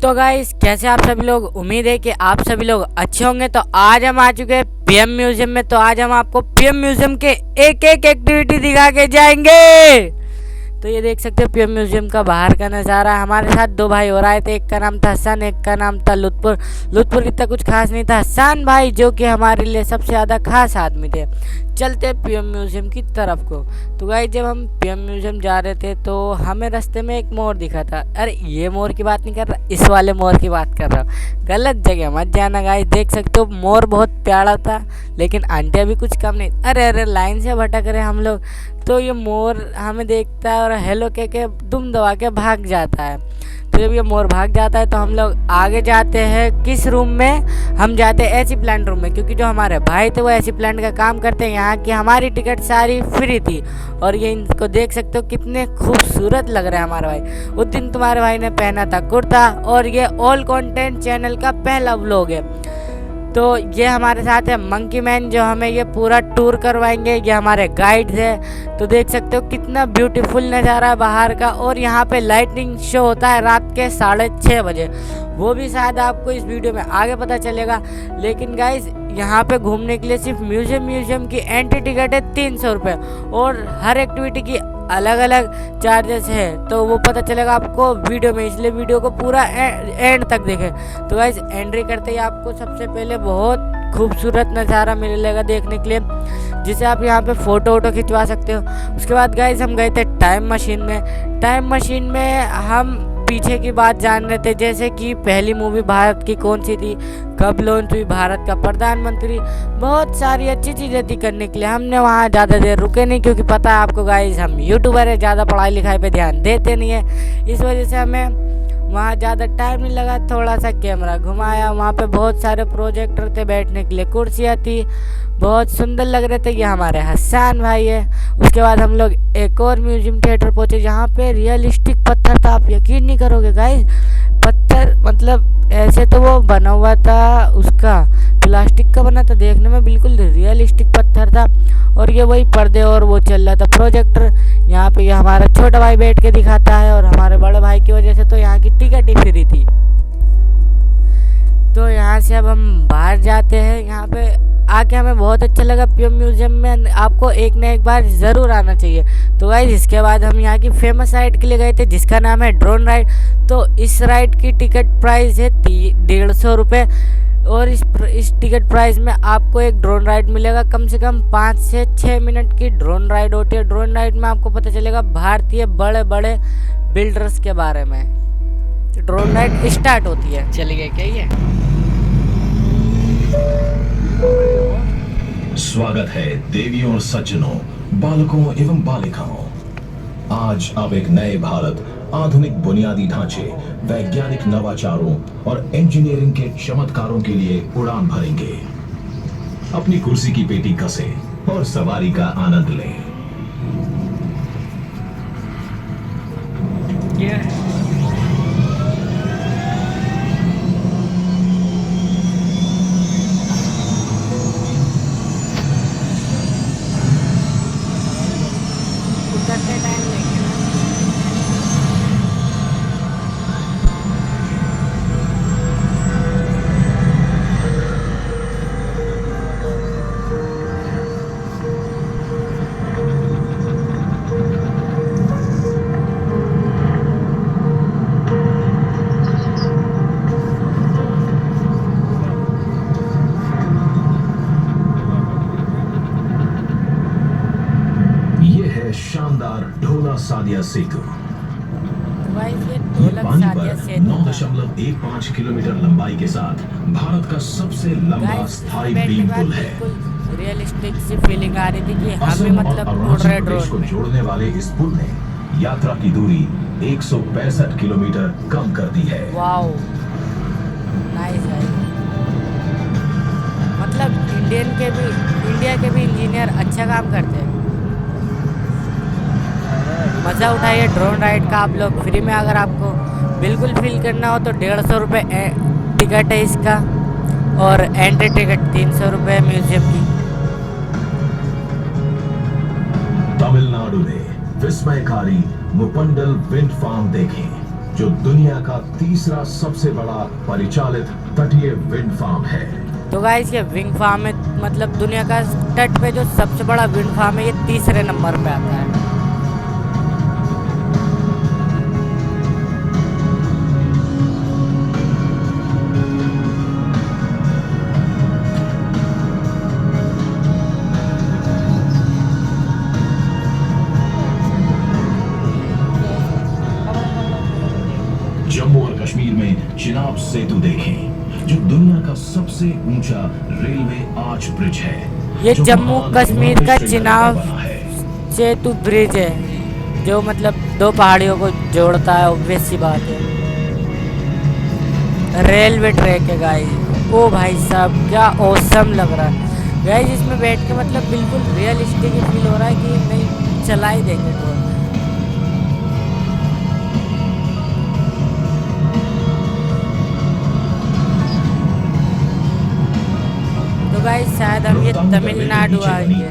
तो गाइस कैसे आप सभी लोग, उम्मीद है कि आप सभी लोग अच्छे होंगे। तो आज हम आ चुके हैं पीएम म्यूजियम में। तो आज हम आपको पीएम म्यूजियम के एक एक एक्टिविटी दिखा के जाएंगे। तो ये देख सकते हो पीएम म्यूजियम का बाहर का नज़ारा। हमारे साथ दो भाई और आए थे, एक का नाम था हसन, एक का नाम था लुत्फुर। लुत्फुर इतना कुछ खास नहीं था, हसन भाई जो कि हमारे लिए सबसे ज़्यादा खास आदमी थे। चलते पीएम म्यूजियम की तरफ को। तो भाई जब हम पीएम म्यूजियम जा रहे थे तो हमें रास्ते में एक मोर दिखा था। अरे ये मोर की बात नहीं कर रहा, इस वाले मोर की बात कर रहा हूँ। गलत जगह मत जाना गाइस। देख सकते हो मोर बहुत प्यारा था, लेकिन आंटिया भी कुछ कम नहीं। अरे अरे लाइन से भटक रहे हम लोग। तो ये मोर हमें देखता है और हेलो कह के दुम दबा के भाग जाता है। तो जब ये मोर भाग जाता है तो हम लोग आगे जाते हैं किस रूम में, हम जाते हैं एसी प्लांट रूम में, क्योंकि जो हमारे भाई थे वो एसी प्लांट का काम करते हैं। यहाँ की हमारी टिकट सारी फ्री थी। और ये इनको देख सकते हो कितने खूबसूरत लग रहे हैं हमारे भाई। उस दिन तुम्हारे भाई ने पहना था कुर्ता। और ये ऑल कंटेंट चैनल का पहला व्लॉग है। तो ये हमारे साथ है मंकी मैन, जो हमें ये पूरा टूर करवाएंगे। ये हमारे गाइड्स है। तो देख सकते हो कितना ब्यूटीफुल नज़ारा है बाहर का। और यहाँ पे लाइटिंग शो होता है रात के 6:30 बजे। वो भी शायद आपको इस वीडियो में आगे पता चलेगा। लेकिन गाइस यहाँ पे घूमने के लिए सिर्फ म्यूजियम की एंट्री टिकट है 300 रुपये। और हर एक्टिविटी की अलग अलग चार्जेस है। तो वो पता चलेगा आपको वीडियो में, इसलिए वीडियो को पूरा एंड तक देखें। तो गाइस एंट्री करते ही आपको सबसे पहले बहुत खूबसूरत नज़ारा मिलेगा देखने के लिए, जिसे आप यहाँ पे फ़ोटो खिंचवा सकते हो। उसके बाद गाइस हम गए थे टाइम मशीन में। टाइम मशीन में हम पीछे की बात जान रहे थे, जैसे कि पहली मूवी भारत की कौन सी थी, कब लॉन्च हुई, भारत का प्रधानमंत्री, बहुत सारी अच्छी चीज़ें थी करने के लिए। हमने वहाँ ज़्यादा देर रुके नहीं, क्योंकि पता है आपको गाइस हम यूट्यूबर है, ज़्यादा पढ़ाई लिखाई पे ध्यान देते नहीं है। इस वजह से हमें वहाँ ज़्यादा टाइम नहीं लगा। थोड़ा सा कैमरा घुमाया। वहाँ पे बहुत सारे प्रोजेक्टर थे, बैठने के लिए कुर्सियाँ थी, बहुत सुंदर लग रहे थे। ये हमारे हसन भाई है। उसके बाद हम लोग एक और म्यूजियम थिएटर पहुँचे, जहाँ पे रियलिस्टिक पत्थर था। आप यकीन नहीं करोगे गाइस, पत्थर मतलब ऐसे तो वो बना हुआ था, उसका प्लास्टिक का बना था, देखने में बिल्कुल रियलिस्टिक पत्थर था। और ये वही पर्दे और वो चल रहा था प्रोजेक्टर। यहाँ पे ये हमारा छोटा भाई बैठ के दिखाता है, और हमारे बड़े भाई की वजह से तो यहाँ की टिकट ही फ्री थी। तो यहाँ से अब हम बाहर जाते हैं। यहाँ पे आके हमें बहुत अच्छा लगा पीएम म्यूजियम में। आपको एक ना एक बार ज़रूर आना चाहिए। तो गाइस इसके बाद हम यहाँ की फेमस राइड के लिए गए थे, जिसका नाम है ड्रोन राइड। तो इस राइड की टिकट प्राइस है 150 रुपये। और इस टिकट प्राइस में आपको एक ड्रोन राइड मिलेगा। कम से कम 5 से 6 मिनट की ड्रोन राइड होती है। ड्रोन राइड में आपको पता चलेगा भारतीय बड़े बड़े बिल्डर्स के बारे में। ड्रोन राइड स्टार्ट होती है। चलिए क्या ये स्वागत है देवियों और सज्जनों, बालकों एवं बालिकाओं। आज आप एक नए भारत, आधुनिक बुनियादी ढांचे, वैज्ञानिक नवाचारों और इंजीनियरिंग के चमत्कारों के लिए उड़ान भरेंगे। अपनी कुर्सी की पेटी कसें और सवारी का आनंद लें। उतरते टाइम लेंगे ना। शानदार ढोला सादिया सेतु। ये पानी पर 9.15 किलोमीटर लंबाई के साथ भारत का सबसे लंबा स्थायी बीम पुल है। रियलिस्टिक सी फीलिंग आ रही थी कि हम भी मतलब उड़ रहे ड्रोन को में। जोड़ने वाले इस पुल ने यात्रा की दूरी 165 किलोमीटर कम कर दी है। Wow nice guys. मतलब इंडिया के भी इंजीनियर अच्छा काम करते हैं। मज़ा उठाइए ड्रोन राइड का आप लोग फ्री में। अगर आपको बिल्कुल फील करना हो तो 150 रुपये टिकट है इसका, और एंट्री टिकट 300 रुपये म्यूजियम की। तमिलनाडु में विस्मयकारी मुपंडल विंड फार्म देखें। जो दुनिया का तीसरा सबसे बड़ा परिचालित तटीय विंड फार्म है। तो गाइस ये विंड फार्म है, मतलब दुनिया का तट पे जो सबसे बड़ा विंड फार्म है, ये तीसरे नंबर पे आता है। जम्मू और कश्मीर में चिनाब सेतु देखें, जो दुनिया का सबसे ऊंचा रेलवे आर्च ब्रिज है। ये जो जम्मू महान कश्मीर का श्रीनगर चिनाब बना है। सेतु ब्रिज है, जो मतलब दो पहाड़ियों को जोड़ता है। ऑब्वियस सी बात है, रेलवे ट्रैक है गाइस। ओ भाई साहब क्या औसम लग रहा है गाइस, इसमें बैठ के मतलब बिल्कुल रियलिस्टिक फील हो रहा है कि नहीं चला ही देंगे तो। गाइस शायद हम ये तमिलनाडु आ गए।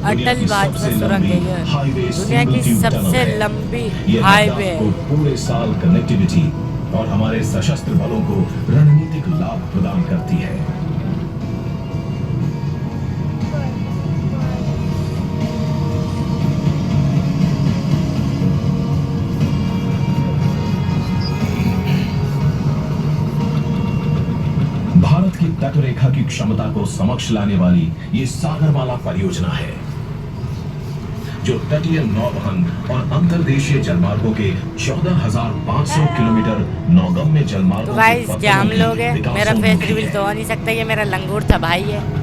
अटल भाजपा सुरंग है ये दुनिया की सबसे लंबी हाईवे है। पूरे साल कनेक्टिविटी और हमारे सशस्त्र बलों को रणनीतिक लाभ प्रदान करती है। भारत की तटरेखा की क्षमता को समक्ष लाने वाली ये सागरमाला परियोजना है, जो तटीय नौवहन और अंतर्देशीय जलमार्गों के 14,500 किलोमीटर नौगम्य जलमार्गों तो गाइस क्या हम लोग हैं, मेरा फेस रिवील तो हो नहीं सकता, ये मेरा लंगूर था भाई है।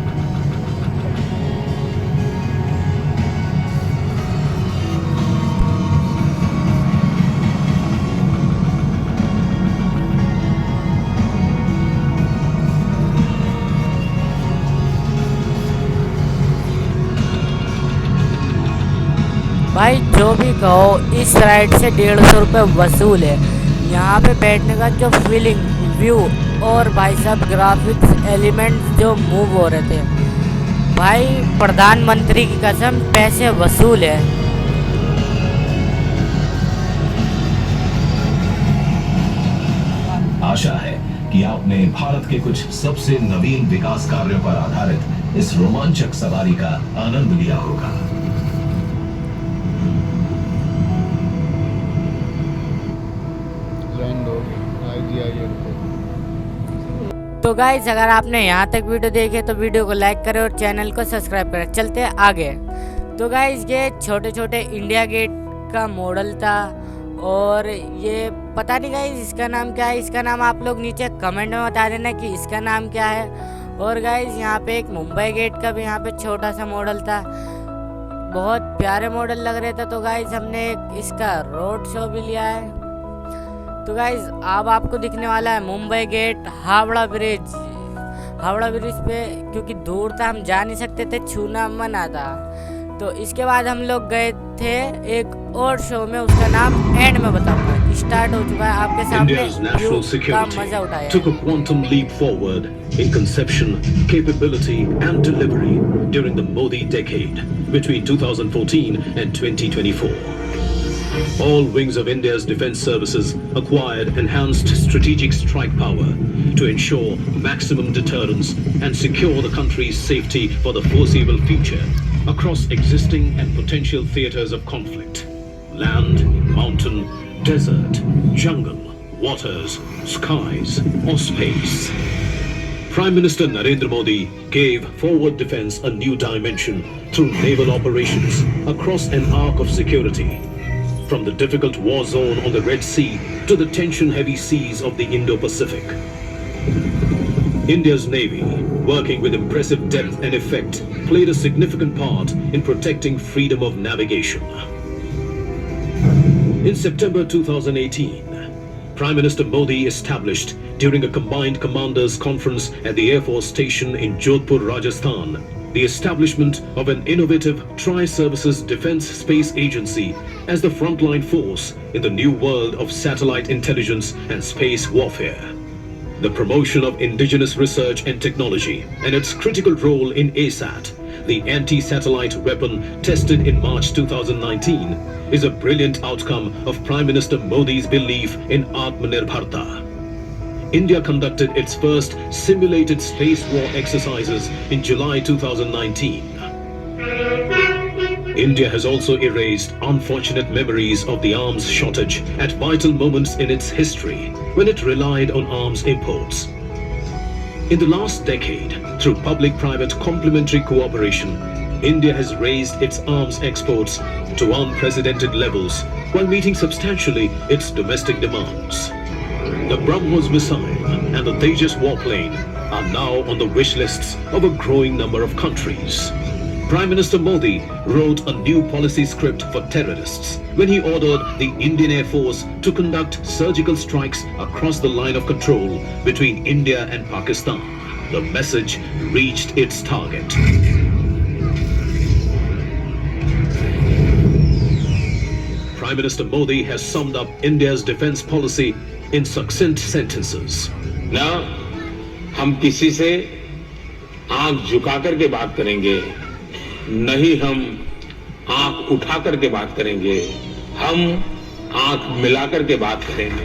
भाई जो भी कहो, इस राइड से 150 रुपये वसूल है। यहाँ पे बैठने का जो फीलिंग, व्यू और भाई साहब ग्राफिक्स एलिमेंट्स जो मूव हो रहे थे, भाई प्रधानमंत्री की कसम पैसे वसूल है। आशा है कि आपने भारत के कुछ सबसे नवीन विकास कार्यों पर आधारित इस रोमांचक सवारी का आनंद लिया होगा। तो गाइस अगर आपने यहाँ तक वीडियो देखी तो वीडियो को लाइक करें और चैनल को सब्सक्राइब करें। चलते हैं आगे। तो गाइस ये छोटे छोटे इंडिया गेट का मॉडल था, और ये पता नहीं गाइस इसका नाम क्या है। इसका नाम आप लोग नीचे कमेंट में बता देना कि इसका नाम क्या है। और गाइस यहाँ पे एक मुंबई गेट का भी यहाँ पे छोटा सा मॉडल था, बहुत प्यारे मॉडल लग रहे थे। तो गाइस हमने एक इसका रोड शो भी लिया है। तो गाइज अब आपको दिखने वाला है Mumbai gate, Howrah bridge. Howrah bridge पे क्योंकि दूर था हम जा नहीं सकते थे, छूना मना था। तो इसके बाद हम लोग गए थे एक और शो में, उसका नाम एंड में बताऊंगा। स्टार्ट हो चुका है आपके सामने। India's national security took a quantum leap forward in conception, capability and delivery during the Modi decade between 2014 and 2024. All wings of India's defence services acquired enhanced strategic strike power to ensure maximum deterrence and secure the country's safety for the foreseeable future across existing and potential theatres of conflict: land, mountain, desert, jungle, waters, skies or space. Prime Minister Narendra Modi gave forward defence a new dimension through naval operations across an arc of security, from the difficult war zone on the Red Sea to the tension-heavy seas of the Indo-Pacific. India's Navy, working with impressive depth and effect, played a significant part in protecting freedom of navigation. In September 2018, Prime Minister Modi established, during a combined commanders conference at the Air Force Station in Jodhpur, Rajasthan, the establishment of an innovative Tri-Services Defence Space Agency as the frontline force in the new world of satellite intelligence and space warfare. The promotion of indigenous research and technology and its critical role in ASAT, the anti-satellite weapon tested in March 2019, is a brilliant outcome of Prime Minister Modi's belief in Atmanirbharta. India conducted its first simulated space war exercises in July 2019. India has also erased unfortunate memories of the arms shortage at vital moments in its history when it relied on arms imports. In the last decade, through public-private complementary cooperation, India has raised its arms exports to unprecedented levels while meeting substantially its domestic demands. The BrahMos missile and the Tejas warplane are now on the wish lists of a growing number of countries. Prime Minister Modi wrote a new policy script for terrorists when he ordered the Indian Air Force to conduct surgical strikes across the line of control between India and Pakistan. The message reached its target. Prime Minister Modi has summed up India's defense policy in succinct sentences. ना हम किसी से आंख झुका करके बात करेंगे, नहीं हम आंख उठा करके बात करेंगे, हम आंख मिला करके बात करेंगे.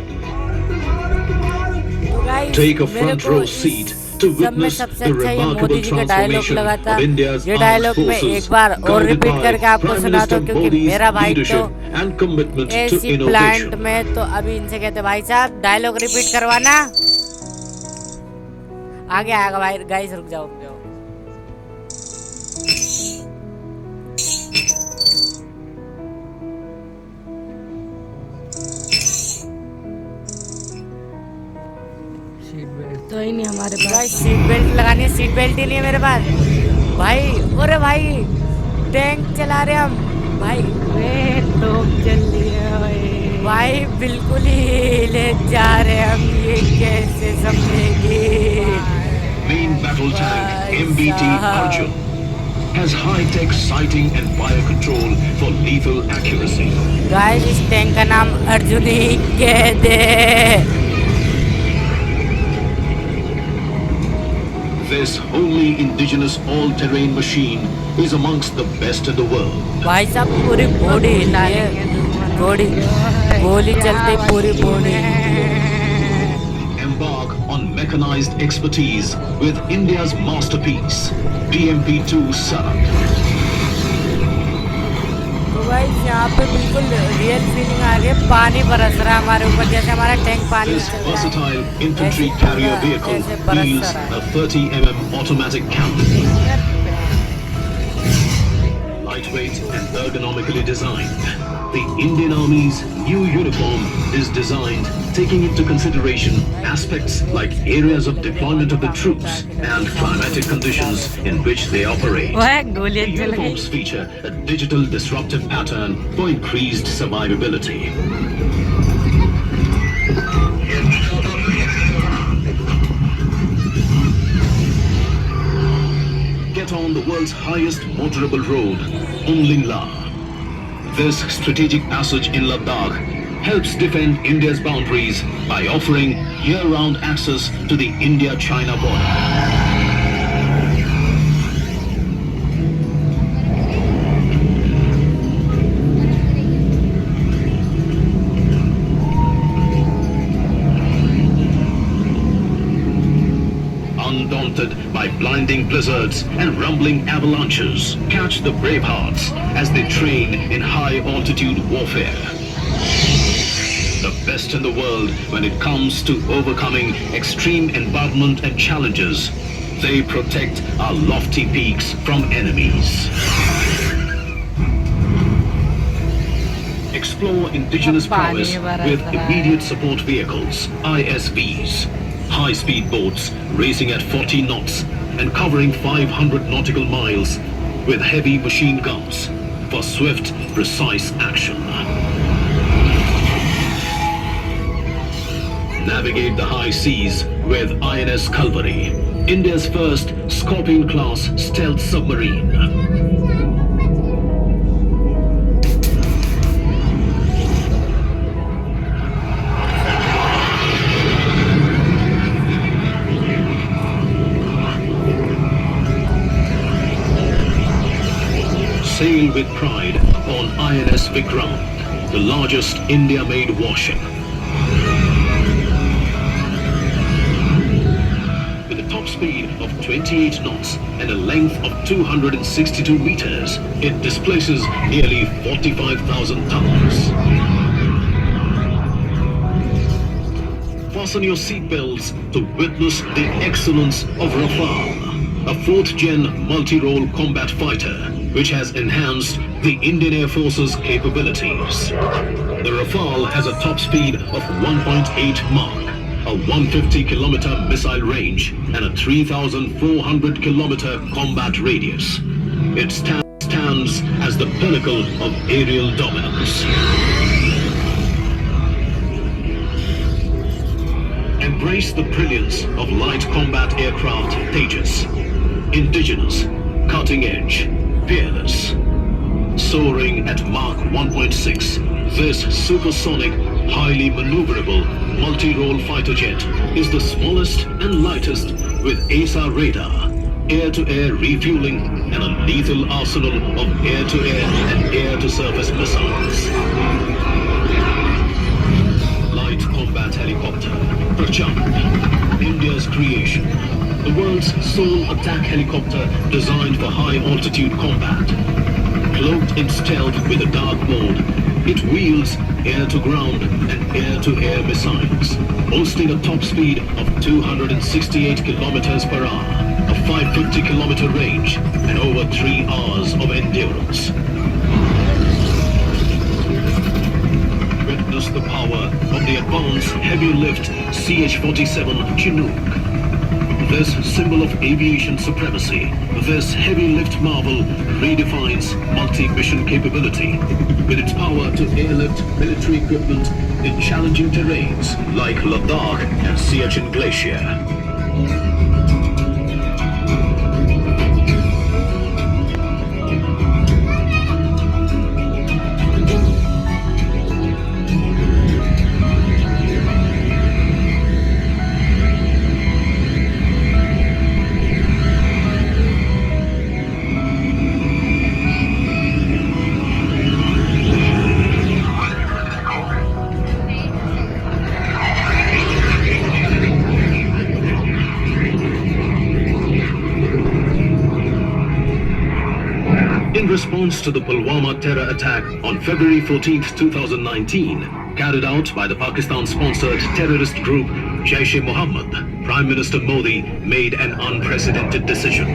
Take a front row seat to witness the remarkable transformation of India's armed forces, एक बार और guided रिपीट by करके आपको Prime सुनाता Minister हूँ क्योंकि Modi's मेरा भाई तो leadership and commitment to ऐसी प्लांट innovation. में तो अभी इनसे कहते भाई साहब डायलॉग रिपीट करवाना. आगे आएगा भाई, गाइस रुक जाओ रुक जाओ. तो ही नहीं हमारे पास. भाई सीट बेल्ट लगानी है, सीट बेल्ट ही नहीं है मेरे पास भाई. अरे भाई टैंक चला रहे हम भाई. वे तो चल लिए भाई बिल्कुल ही ले जा रहे हम, ये कैसे समझेंगे. Main battle tank MBT Arjun has high-tech sighting and fire control for lethal accuracy. Guys इस टैंक का नाम अर्जुन ही कह दे. This wholly indigenous all-terrain machine is amongst the best in the world. भाई साहब पूरी बॉडी हिलती है, बॉडी गोली चलती पूरी body. Embark on mechanized expertise with India's masterpiece, DMP-2 Sarak. तो भाई यहाँ पे बिल्कुल रियल फीलिंग आ रही है, पानी बरस रहा है हमारे ऊपर जैसे हमारा टैंक पानी में This चल रहा है. versatile infantry carrier vehicle ऐसे बरस wields रहा है. a 30 mm automatic cannon. Lightweight and ergonomically designed, the Indian Army's new uniform is designed taking into consideration aspects like areas of deployment of the troops and climatic conditions in which they operate. वह The गोलियां चल गई. uniforms feature a digital disruptive pattern for increased survivability. Get on the world's highest motorable road, Umling La. This strategic passage in Ladakh helps defend India's boundaries by offering year-round access to the India-China border. Undaunted by blinding blizzards and rumbling avalanches, catch the bravehearts as they train in high-altitude warfare. The best in the world when it comes to overcoming extreme environment and challenges. They protect our lofty peaks from enemies. Explore indigenous prowess with immediate support vehicles, ISVs. High-speed boats racing at 40 knots and covering 500 nautical miles with heavy machine guns for swift, precise action. Navigate the high seas with INS Kalvari, India's first Scorpion-class stealth submarine. sail with pride on INS Vikrant, the largest India-made warship. With a top speed of 28 knots and a length of 262 meters, it displaces nearly 45,000 tons. Fasten your seatbelts to witness the excellence of Rafale, a 4th-gen multi-role combat fighter which has enhanced the Indian Air Force's capabilities. The Rafale has a top speed of 1.8 Mach, a 150-kilometer missile range, and a 3,400-kilometer combat radius. It stands as the pinnacle of aerial dominance. Embrace the brilliance of light combat aircraft Tejas. Indigenous, cutting edge, fearless. Soaring at Mach 1.6, this supersonic, highly maneuverable, multi-role fighter jet is the smallest and lightest with AESA radar, air-to-air refueling, and a lethal arsenal of air-to-air and air-to-surface missiles. Light combat helicopter, Prachand, India's creation. The world's sole attack helicopter designed for high-altitude combat. Cloaked in stealth with a dark mode, it wields air-to-ground and air-to-air missiles, boasting a top speed of 268 kilometers per hour, a 550-kilometer range, and over 3 hours of endurance. Witness the power of the advanced heavy-lift CH-47 Chinook. This symbol of aviation supremacy, this heavy-lift marvel redefines multi-mission capability with its power to airlift military equipment in challenging terrains like Ladakh and Siachen Glacier. In response to the Pulwama terror attack on February 14, 2019, carried out by the Pakistan-sponsored terrorist group Jaish-e-Mohammed, Prime Minister Modi made an unprecedented decision.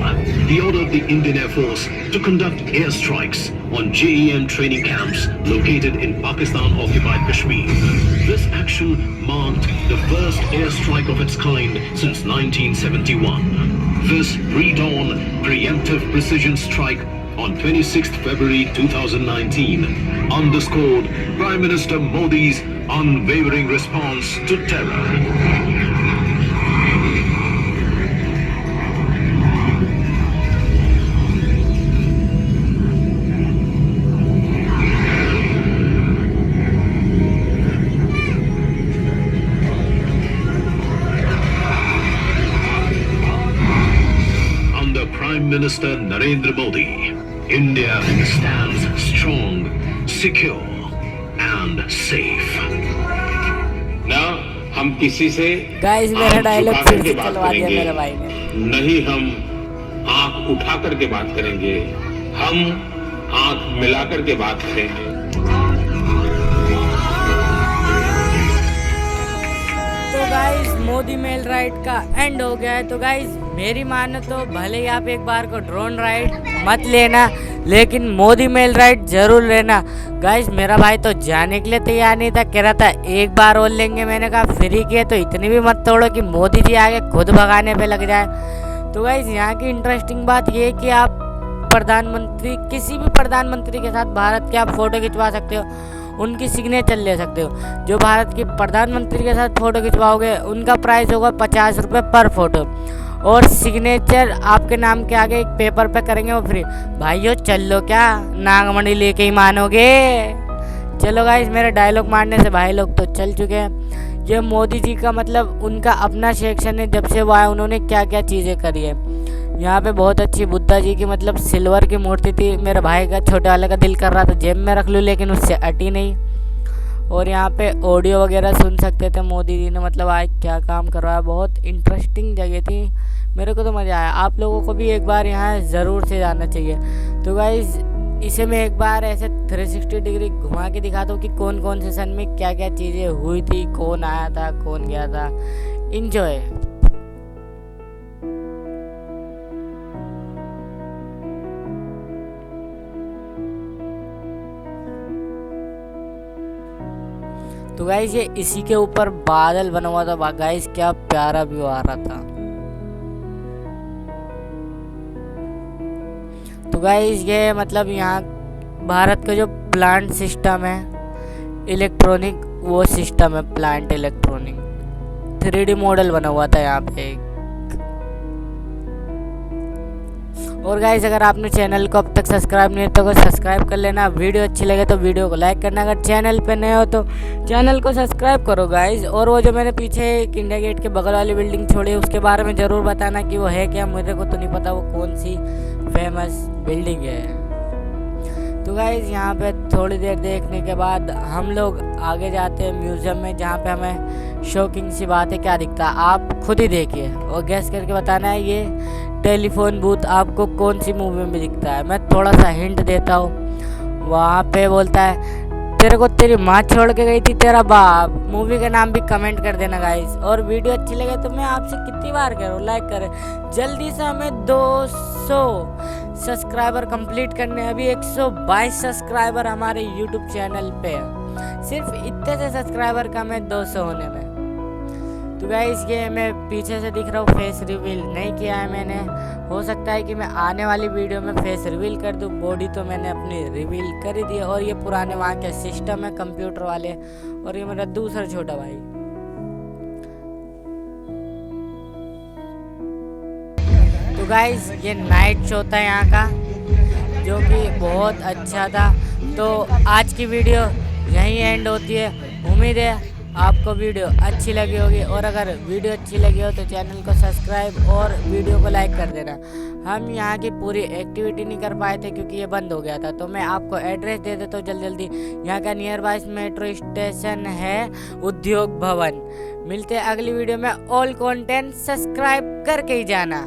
He ordered the Indian Air Force to conduct airstrikes on JEM training camps located in Pakistan-occupied Kashmir. This action marked the first airstrike of its kind since 1971. This pre-dawn, preemptive precision strike on 26th February 2019 underscored Prime Minister Modi's unwavering response to terror. Under Prime Minister Narendra Modi, India stands strong, secure and safe. ना हम किसी से guys मेरा आंख dialogue झुका फिर करके से बात चलवा दिया करेंगे, मेरे भाई ने। नहीं हम आंख उठा करके बात करेंगे, हम आंख मिला करके बात करेंगे। तो गाइस मोदी मेल राइड का एंड हो गया है। तो गाइस मेरी मानो तो भले ही आप एक बार को ड्रोन राइड मत लेना, लेकिन मोदी मेल राइड जरूर लेना। गाइस मेरा भाई तो जाने के लिए तैयार नहीं था, कह रहा था एक बार और लेंगे। मैंने कहा फ्री किए तो इतनी भी मत तोड़ो कि मोदी जी आगे खुद भगाने पे लग जाए। तो गाइस यहाँ की इंटरेस्टिंग बात ये है कि आप प्रधानमंत्री, किसी भी प्रधानमंत्री के साथ भारत के आप फ़ोटो खिंचवा सकते हो, उनकी सिग्नेचर ले सकते हो। जो भारत के प्रधानमंत्री के साथ फ़ोटो खिंचवाओगे उनका प्राइस होगा 50 रुपये पर फोटो, और सिग्नेचर आपके नाम के आगे एक पेपर पे करेंगे वो फ्री। भाइयों चल लो क्या, नागमणि लेके ही मानोगे। चलो गाइस मेरे डायलॉग मारने से भाई लोग तो चल चुके हैं। ये मोदी जी का मतलब उनका अपना सेक्शन है, जब से वो आए उन्होंने क्या क्या चीज़ें करी है। यहाँ पे बहुत अच्छी बुद्धा जी की मतलब सिल्वर की मूर्ति थी। मेरे भाई का छोटे वाले का दिल कर रहा था जेब में रख लूँ, लेकिन उससे अटी नहीं। और यहाँ पे ऑडियो वगैरह सुन सकते थे। मोदी जी ने मतलब आज क्या काम करवाया, बहुत इंटरेस्टिंग जगह थी, मेरे को तो मज़ा आया। आप लोगों को भी एक बार यहाँ ज़रूर से जाना चाहिए। तो गाइस इसे मैं एक बार ऐसे 360 डिग्री घुमा के दिखाता हूँ कि कौन कौन से सन में क्या क्या चीज़ें हुई थी, कौन आया था, कौन गया था। इंजॉय। तो गाइस ये इसी के ऊपर बादल बना हुआ था। गाइस क्या प्यारा व्यू आ रहा था। तो गाइस ये मतलब यहाँ भारत का जो प्लांट सिस्टम है इलेक्ट्रॉनिक, वो सिस्टम है प्लांट इलेक्ट्रॉनिक। 3D मॉडल बना हुआ था यहाँ पे। और गाइस अगर आपने चैनल को अब तक सब्सक्राइब नहीं किया तो सब्सक्राइब कर लेना। वीडियो अच्छी लगे तो वीडियो को लाइक करना। अगर चैनल पे नए हो तो चैनल को सब्सक्राइब करो गाइस। और वो जो मैंने पीछे एक इंडिया गेट के बगल वाली बिल्डिंग छोड़ी उसके बारे में ज़रूर बताना कि वो है क्या, मुझे को तो नहीं पता वो कौन सी फेमस बिल्डिंग है। तो गाइस यहाँ पे थोड़ी देर देखने के बाद हम लोग आगे जाते हैं म्यूज़ियम में, जहाँ पे हमें शॉकिंग सी बात है क्या दिखता है आप खुद ही देखिए और गैस करके बताना है ये टेलीफोन बूथ आपको कौन सी मूवी में दिखता है। मैं थोड़ा सा हिंट देता हूँ। वहाँ पे बोलता है तेरे को तेरी माँ छोड़ के गई थी तेरा बाप। मूवी का नाम भी कमेंट कर देना गाइस। और वीडियो अच्छी लगे तो मैं आपसे कितनी बार कह रहा हूँ लाइक करें। जल्दी से हमें 200 सब्सक्राइबर कंप्लीट करने। अभी 122 सब्सक्राइबर हमारे यूट्यूब चैनल पे है। सिर्फ इतने से सब्सक्राइबर कम है 200 होने में। तो गाइस ये मैं पीछे से दिख रहा हूँ, फेस रिवील नहीं किया है मैंने। हो सकता है कि मैं आने वाली वीडियो में फेस रिवील कर दूँ। बॉडी तो मैंने अपनी रिवील कर ही दी है। और ये पुराने वहाँ के सिस्टम है कंप्यूटर वाले। और ये मेरा दूसरा छोटा भाई। तो गाइस ये नाइट शो था यहाँ का, जो कि बहुत अच्छा था। तो आज की वीडियो यहीं एंड होती है। उम्मीद है आपको वीडियो अच्छी लगी होगी। और अगर वीडियो अच्छी लगी हो तो चैनल को सब्सक्राइब और वीडियो को लाइक कर देना। हम यहाँ की पूरी एक्टिविटी नहीं कर पाए थे क्योंकि ये बंद हो गया था। तो मैं आपको एड्रेस दे देता हूँ जल्दी। यहाँ का नियर बाय मेट्रो स्टेशन है उद्योग भवन। मिलते हैं अगली वीडियो में। ऑल कंटेंट सब्सक्राइब करके ही जाना।